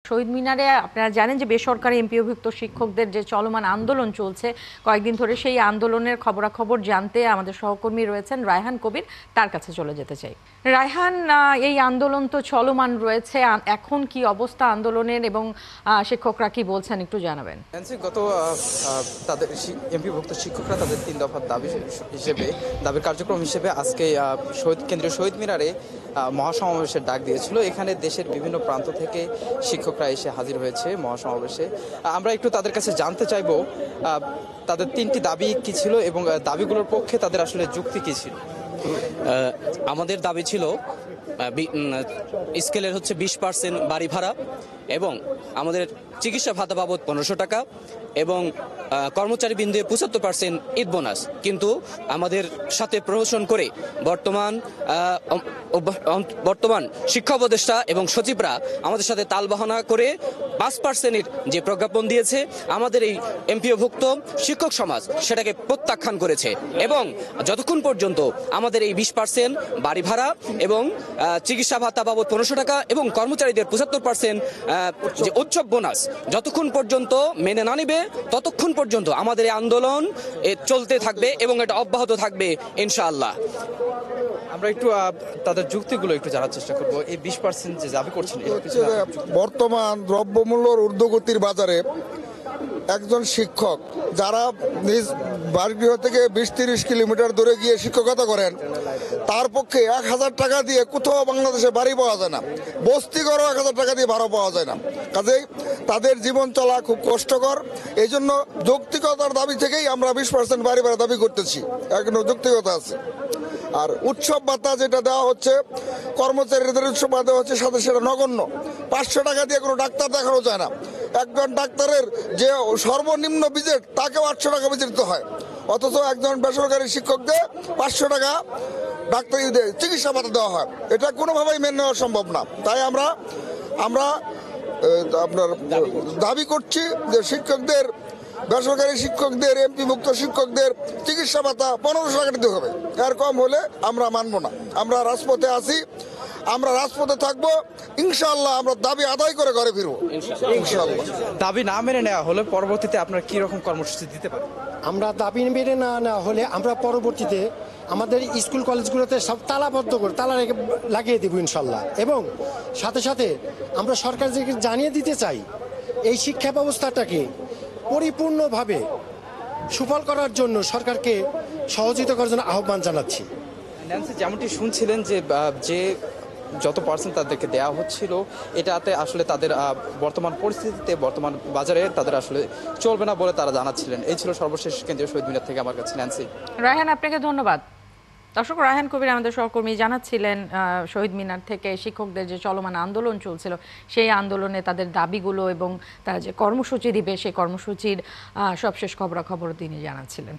শহীদ মিনারে আপনারা জানেন যে বেসরকারি এমপিওভুক্ত শিক্ষকদের যে চলমান আন্দোলন চলছে কয়েকদিন ধরে, সেই আন্দোলনের খবরাখবর জানতে আমাদের সহকর্মী রয়েছেন রায়হান কবির, তার কাছে চলে যেতে চাই। রায়হান, এই আন্দোলন তো চলমান রয়েছে, এখন কি অবস্থা আন্দোলনের এবং শিক্ষকরা কি বলছেন একটু জানাবেন। গত তাদের এমপিভুক্ত শিক্ষকরা তাদের 3 দফার দাবির কার্যক্রম হিসেবে আজকে কেন্দ্রীয় শহীদ মিনারে মহাসমাবেশের ডাক দিয়েছিল। এখানে দেশের বিভিন্ন প্রান্ত থেকে শিক্ষকরা এসে হাজির হয়েছে মহাসমাবেশে। আমরা একটু তাদের কাছে জানতে চাইব তাদের 3টি দাবি কি ছিল এবং দাবিগুলোর পক্ষে তাদের আসলে যুক্তি কি ছিল। আমাদের দাবি ছিল স্কেলের 20% বাড়ি ভাড়া এবং আমাদের চিকিৎসা ভাতা বাবদ 1500 টাকা এবং কর্মচারী বিন্দুয়ে 75% ঈদ বোনাস। কিন্তু আমাদের সাথে প্রহসন করে বর্তমান শিক্ষা উপদেষ্টা এবং সচিবরা আমাদের সাথে তালবাহানা করে 5%-এর যে প্রজ্ঞাপন দিয়েছে, আমাদের এই এমপিওভুক্ত শিক্ষক সমাজ সেটাকে প্রত্যাখ্যান করেছে এবং যতক্ষণ পর্যন্ত আমাদের এই 20% বাড়ি ভাড়া এবং চিকিৎসা ভাতা বাবদ 1500 টাকা এবং কর্মচারীদের 75% যে উৎসব বোনাস যতক্ষণ পর্যন্ত মেনে না নিবে, ততক্ষণ পর্যন্ত আমাদের এই আন্দোলন চলতে থাকবে এবং এটা অব্যাহত থাকবে ইনশাআল্লাহ। আমরা একটু তাদের যুক্তিগুলো একটু জানার চেষ্টা করব। এই 20% যে দাবি করছেন, বর্তমান দ্রব্যমূল্যর ঊর্ধ্বগতির বাজারে একজন শিক্ষক যারা নিজ বাড়িগৃহ থেকে 20-30 কিলোমিটার দূরে গিয়ে শিক্ষকতা করেন, তার পক্ষে 1000 টাকা দিয়ে কোথাও বাংলাদেশে বাড়ি পাওয়া যায় না, বস্তি ঘরও 1000 টাকা দিয়ে ভাড়া পাওয়া যায় না। কাজেই তাদের জীবন চলা খুব কষ্টকর। এই জন্য যৌক্তিকতার দাবি থেকেই আমরা 20% বাড়ি ভাড়া দাবি করতেছি, এখনো যৌক্তিকতা আছে। আর উৎসব ভাতা যেটা দেওয়া হচ্ছে কর্মচারীদের, উৎসব ভাতা হচ্ছে সাথে সেটা নগণ্য। 500 টাকা দিয়ে কোনো ডাক্তার দেখানো যায় না। একজন ডাক্তারের যে সর্বনিম্ন ভিজিট তাকেও 800 টাকা ভিজিট দিতে হয়, অথচ একজন বেসরকারি শিক্ষককে 500 টাকা ডাক্তারি চিকিৎসা ভাতা দেওয়া হয়। এটা কোনোভাবেই মেনে নেওয়া সম্ভব না। তাই আমরা আপনার দাবি করছি যে শিক্ষকদের, বেসরকারি শিক্ষকদের, এমপিভুক্ত শিক্ষকদের চিকিৎসা ভাতা 1500 টাকা দিতে হবে। এর কম হলে আমরা মানব না। আমরা রাজপথে আছি, আমরা রাজপথে থাকবো ইনশাআল্লাহ। আমরা দাবি আদায় করে ঘরে ফিরবো ইনশাআল্লাহ। দাবি না মেনে নেওয়া হলে পরবর্তীতে আপনারা কি রকম কর্মসূচি দিতে পারেন? আমরা দাবি মেনে না নেওয়া হলে আমরা পরবর্তীতে আমাদের স্কুল কলেজগুলোতে সব তালাবদ্ধ করে তালা লাগিয়ে দেবো ইনশাল্লাহ। এবং সাথে সাথে আমরা সরকারকে জানিয়ে দিতে চাই এই শিক্ষা ব্যবস্থাটাকে পরিপূর্ণভাবে সুফল করার জন্য সরকারকে সহযোগিতা করার জন্য আহ্বান জানাচ্ছি। ন্যান্সি, যেমনটি শুনছিলেন যে যত পার্সেন্ট তাদেরকে দেওয়া হচ্ছিল, এটাতে আসলে তাদের বর্তমান পরিস্থিতিতে, বর্তমান বাজারে তাদের আসলে চলবে না বলে তারা জানাচ্ছিলেন। এই ছিল সর্বশেষ কেন্দ্রীয় শহীদ মিনার থেকে আমার কাছে ন্যান্সি। রায়হান, আপনাকে ধন্যবাদ। দর্শক, রায়হান কবির আমাদের সহকর্মী জানাচ্ছিলেন শহীদ মিনার থেকে শিক্ষকদের যে চলমান আন্দোলন চলছিল, সেই আন্দোলনে তাদের দাবিগুলো এবং তারা যে কর্মসূচি দিবে সেই কর্মসূচির সবশেষ খবরাখবর তিনি জানাচ্ছিলেন।